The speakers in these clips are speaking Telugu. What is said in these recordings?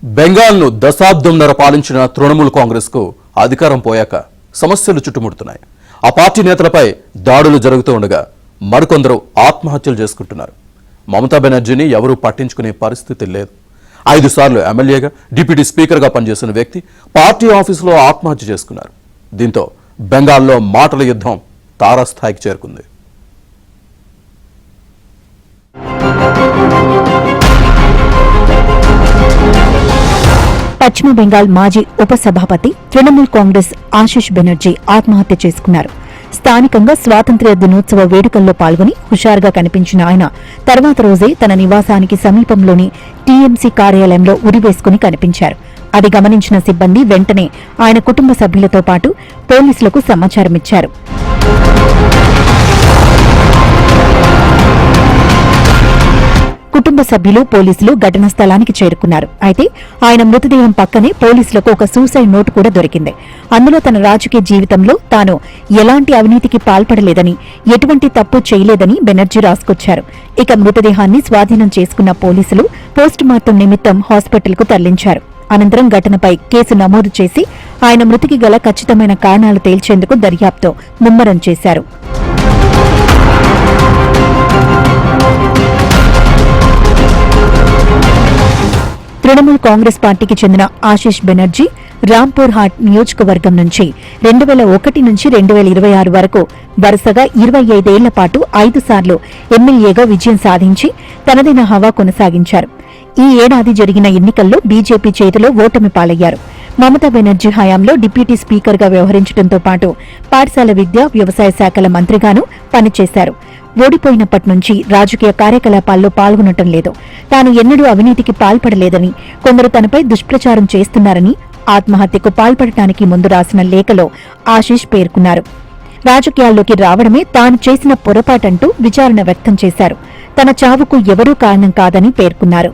బెంగాల్ను దశాబ్దంన్నర పాలించిన తృణమూల్ కాంగ్రెస్కు అధికారం పోయాక సమస్యలు చుట్టుముడుతున్నాయి. ఆ పార్టీ నేతలపై దాడులు జరుగుతూ ఉండగా మరికొందరు ఆత్మహత్యలు చేసుకుంటున్నారు. మమతా బెనర్జీని ఎవరూ పట్టించుకునే పరిస్థితి లేదు. 5 సార్లు ఎమ్మెల్యేగా, డిప్యూటీ స్పీకర్గా పనిచేసిన వ్యక్తి పార్టీ ఆఫీసులో ఆత్మహత్య చేసుకున్నారు. దీంతో బెంగాల్లో మాటల యుద్ధం తారాస్థాయికి చేరుకుంది. పశ్చిమ బెంగాల్ మాజీ ఉపసభాపతి తృణమూల్ కాంగ్రెస్ ఆశిష్ బెనర్జీ ఆత్మహత్య చేసుకున్నారు. స్థానికంగా స్వాతంత్ర్య దినోత్సవ వేడుకల్లో పాల్గొని హుషారుగా కనిపించిన ఆయన తర్వాత రోజే తన నివాసానికి సమీపంలోని టీఎంసీ కార్యాలయంలో ఉరివేసుకుని కనిపించారు. అది గమనించిన సిబ్బంది వెంటనే ఆయన కుటుంబ సభ్యులతో పాటు పోలీసులకు సమాచారమిచ్చారు. కుటుంబ సభ్యులు, పోలీసులు ఘటనా స్థలానికి చేరుకున్నారు. అయితే ఆయన మృతదేహం పక్కనే పోలీసులకు ఒక సూసైడ్ నోటు కూడా దొరికింది. అందులో తన రాజకీయ జీవితంలో తాను ఎలాంటి అవినీతికి పాల్పడలేదని, ఎటువంటి తప్పు చేయలేదని బెనర్జీ రాసుకొచ్చారు. ఇక మృతదేహాన్ని స్వాధీనం చేసుకున్న పోలీసులు పోస్టుమార్టం నిమిత్తం హాస్పిటల్కు తరలించారు. అనంతరం ఘటనపై కేసు నమోదు చేసి ఆయన మృతికి గల ఖచ్చితమైన కారణాలు తేల్చేందుకు దర్యాప్తు ముమ్మరం చేశారు. తృణమూల్ కాంగ్రెస్ పార్టీకి చెందిన ఆశిష్ బెనర్జీ రాంపూర్ హాట్ నియోజకవర్గం నుంచి 2001 నుంచి 2026 వరకు వరుసగా 25 ఏళ్ల పాటు 5 సార్లు ఎమ్మెల్యేగా విజయం సాధించి తనదైన హవా కొనసాగించారు. ఈ ఏడాది జరిగిన ఎన్నికల్లో బీజేపీ చేతిలో ఓటమి పాలయ్యారు. మమతా బెనర్జీ హయాంలో డిప్యూటీ స్పీకర్గా వ్యవహరించడంతో పాటు పాఠశాల విద్య, వ్యవసాయ శాఖల మంత్రిగానూ పనిచేశారు. ఓడిపోయినప్పటి నుంచి రాజకీయ కార్యకలాపాల్లో పాల్గొనటం లేదు. తాను ఎన్నడూ అవినీతికి పాల్పడలేదని, కొందరు తనపై దుష్ప్రచారం చేస్తున్నారని ఆత్మహత్యకు పాల్పడటానికి ముందు రాసిన లేఖలో ఆశిష్ పేర్కొన్నారు. రాజకీయాల్లోకి రావడమే తాను చేసిన పొరపాటంటూ విచారణ వ్యక్తం చేశారు. తన చావుకు ఎవరూ కారణం కాదని పేర్కొన్నారు.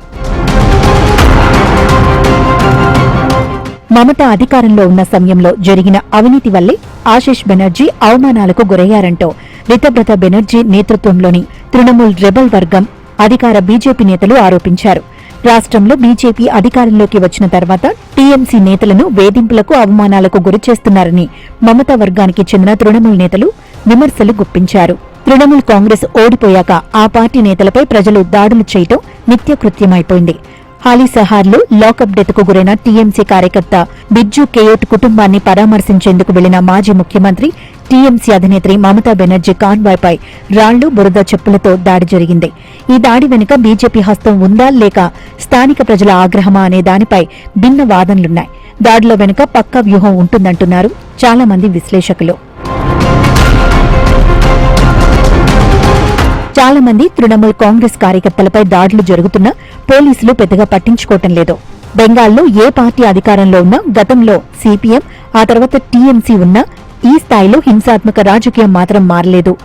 మమత అధికారంలో ఉన్న సమయంలో జరిగిన అవినీతి వల్లే ఆశిష్ బెనర్జీ అవమానాలకు గురయ్యారంటూ రితబ్రత బెనర్జీ నేతృత్వంలోని తృణమూల్ రెబల్ వర్గం అధికార బీజేపీ నేతలు ఆరోపించారు. రాష్ట్రంలో బీజేపీ అధికారంలోకి వచ్చిన తర్వాత టీఎంసీ నేతలను వేధింపులకు, అవమానాలకు గురిచేస్తున్నారని మమతా వర్గానికి చెందిన తృణమూల్ నేతలు విమర్శలు గుప్పించారు. తృణమూల్ కాంగ్రెస్ ఓడిపోయాక ఆ పార్టీ నేతలపై ప్రజలు దాడులు చేయటం నిత్యకృత్యమైపోయింది. హాలీసహార్లో లాకప్ డెత్కు గురైన టీఎంసీ కార్యకర్త బిజ్జు కేయోట్ కుటుంబాన్ని పరామర్శించేందుకు వెళ్లిన మాజీ ముఖ్యమంత్రి, టీఎంసీ అధినేత్రి మమతా బెనర్జీ కాన్వాయ్పై రాళ్లు, బురద చెప్పులతో దాడి జరిగింది. ఈ దాడి వెనుక బీజేపీ హస్తం ఉందా లేక స్థానిక ప్రజల ఆగ్రహమా అనే దానిపై భిన్న వాదనలున్నాయి. దాడిలో వెనుక పక్కా వ్యూహం ఉంటుందంటున్నారు చాలా మంది విశ్లేషకులు. చాలా మంది తృణమూల్ కాంగ్రెస్ కార్యకర్తలపై దాడులు జరుగుతున్నా పోలీసులు పెద్దగా పట్టించుకోవటం లేదు. బెంగాల్లో ఏ పార్టీ అధికారంలో ఉన్నా, గతంలో సిపిఎం, ఆ తర్వాత టీఎంసీ ఉన్నా ఈ స్థాయిలో హింసాత్మక రాజకీయం మాత్రం మారలేదు.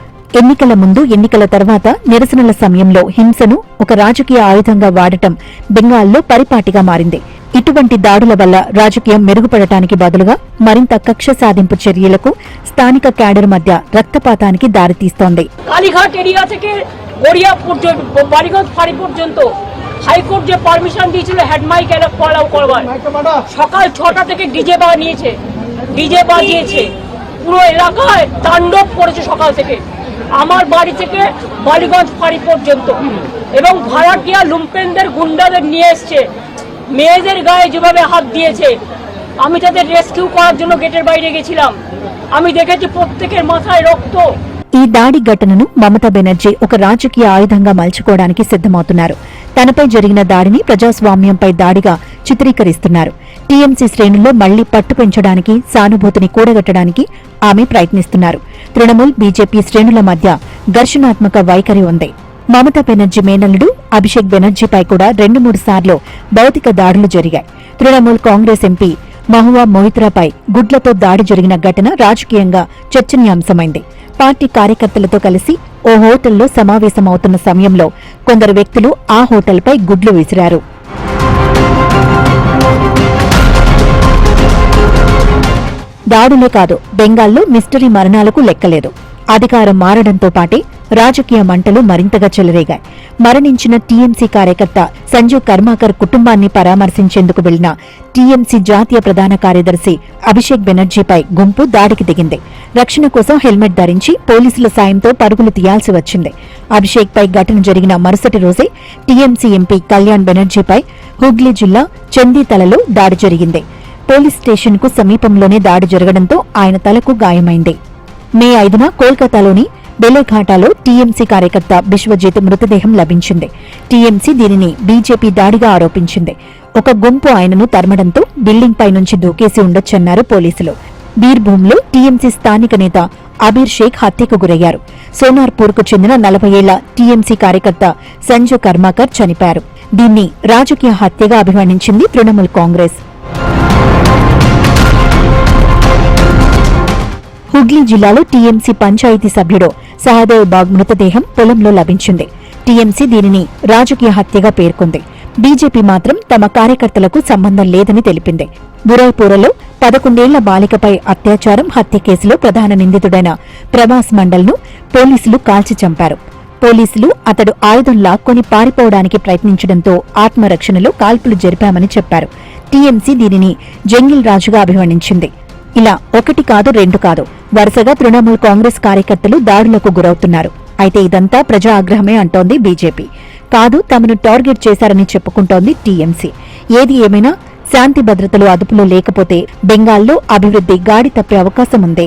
ఎన్నికల ముందు, ఎన్నికల తర్వాత నిరసనల సమయంలో హింసను ఒక రాజకీయ ఆయుధంగా వాడటం బెంగాల్లో పరిపాటిగా మారింది. ఇటువంటి దాడుల వల్ల రాజకీయం మెరుగుపడటానికి బదులుగా మరింత కక్ష సాధింపు చర్యలకు, స్థానిక క్యాడర్ మధ్య రక్తపాతానికి దారితీస్తోంది. হাইকোর্ট যে পারমিশন দিয়েছিল হেডমাইক অ্যালাউ করবার, সকাল 6টা থেকে ডিজে বানিয়েছে, ডিজে বাজিয়েছে, পুরো এলাকায় তাণ্ডব করেছে সকাল থেকে, আমার বাড়ি থেকে বালিগঞ্জ ফাঁড়ি পর্যন্ত, এবং ভাড়াটিয়া লুম্পেনদের গুন্ডাদের নিয়ে এসছে, মেয়েদের গায়ে যেভাবে হাত দিয়েছে। আমি তাদের রেস্কিউ করার জন্য গেটের বাইরে গেছিলাম, আমি দেখেছি প্রত্যেকের মাথায় রক্ত। ఈ దాడి ఘటనను మమతా బెనర్జీ ఒక రాజకీయ ఆయుధంగా మలుచుకోవడానికి సిద్దమవుతున్నారు. తనపై జరిగిన దాడిని ప్రజాస్వామ్యంపై దాడిగా చిత్రీకరిస్తున్నారు. టీఎంసీ శ్రేణుల్లో మళ్లీ పట్టు పెంచడానికి, సానుభూతిని కూడగట్టడానికి ఆమె ప్రయత్నిస్తున్నారు. తృణమూల్, బీజేపీ శ్రేణుల మధ్య ఘర్షణాత్మక వైఖరి ఉంది. మమతా బెనర్జీ మేనల్లుడు అభిషేక్ బెనర్జీపై కూడా 2-3 సార్లు భౌతిక దాడులు జరిగాయి. తృణమూల్ కాంగ్రెస్ ఎంపీ మహువా మొయిత్రాపై గుడ్లతో దాడి జరిగిన ఘటన రాజకీయంగా చర్చనీయాంశమైంది. పార్టీ కార్యకర్తలతో కలిసి ఓ హోటల్లో సమావేశమవుతున్న సమయంలో కొందరు వ్యక్తులు ఆ హోటల్పై గుడ్లు విసిరారు. దాడులే కాదు, బెంగాల్లో మిస్టరీ మరణాలకు లెక్కలేదు. అధికారం మారడంతో పాటే రాజకీయ మంటలు మరింతగా చెలరేగాయి. మరణించిన టీఎంసీ కార్యకర్త సంజయ్ కర్మాకర్ కుటుంబాన్ని పరామర్శించేందుకు వెళ్లిన టీఎంసీ జాతీయ ప్రధాన కార్యదర్శి అభిషేక్ బెనర్జీపై గుంపు దాడికి దిగింది. రక్షణ కోసం హెల్మెట్ ధరించి పోలీసుల సాయంతో పరుగులు తీయాల్సి వచ్చింది. అభిషేక్ పై ఘటన జరిగిన మరుసటి రోజే టీఎంసీ ఎంపీ కళ్యాణ్ బెనర్జీపై హుగ్లీ జిల్లా చందీతలలో దాడి జరిగింది. పోలీస్ స్టేషన్ కు సమీపంలోనే దాడి జరగడంతో ఆయన తలకు గాయమైంది. మే 5న కోల్కతాలోని బెలేఘాటాలో టీఎంసీ కార్యకర్త బిశ్వజిత్ మృతదేహం లభించింది. టీఎంసీ దీనిని బీజేపీ దాడిగా ఆరోపించింది. ఒక గుంపు ఆయనను తరమడంతో బిల్డింగ్ పై నుంచి దూకేసి ఉండొచ్చన్నారు పోలీసులు. బీర్భూంలో టీఎంసీ స్థానిక నేత అబీర్ షేక్ హత్యకు గురయ్యారు. సోనార్పూర్కు చెందిన 40 ఏళ్ల టీఎంసీ కార్యకర్త సంజయ్ కర్మాకర్ చనిపోయారు. దీన్ని రాజకీయ హత్యగా అభివర్ణించింది తృణమూల్ కాంగ్రెస్. హుగ్లీ జిల్లాలో టీఎంసీ పంచాయతీ సభ్యుడు సహదేవ్ బాగ్ మృతదేహం పొలంలో లభించింది. టీఎంసీ దీనిని రాజకీయ హత్యగా పేర్కొంది. బీజేపీ మాత్రం తమ కార్యకర్తలకు సంబంధం లేదని తెలిపింది. బురైపూరలో 11 ఏళ్ల బాలికపై అత్యాచారం హత్య కేసులో ప్రధాన నిందితుడైన ప్రభాస్ మండల్ను పోలీసులు కాల్చి చంపారు. పోలీసులు అతడు ఆయుధం లాక్కొని పారిపోవడానికి ప్రయత్నించడంతో ఆత్మరక్షణలో కాల్పులు జరిపామని చెప్పారు. టీఎంసీ దీనిని జంగిల్ రాజుగా అభివర్ణించింది. ఇలా 1 కాదు 2 కాదు వరుసగా తృణమూల్ కాంగ్రెస్ కార్యకర్తలు దాడులకు గురవుతున్నారు. అయితే ఇదంతా ప్రజా ఆగ్రహమే అంటోంది బీజేపీ. కాదు, తమను టార్గెట్ చేశారని చెప్పుకుంటోంది టీఎంసీ. ఏది ఏమైనా శాంతి భద్రతలు అదుపులో లేకపోతే బెంగాల్లో అభివృద్ధి గాడి తప్పే అవకాశం ఉంది.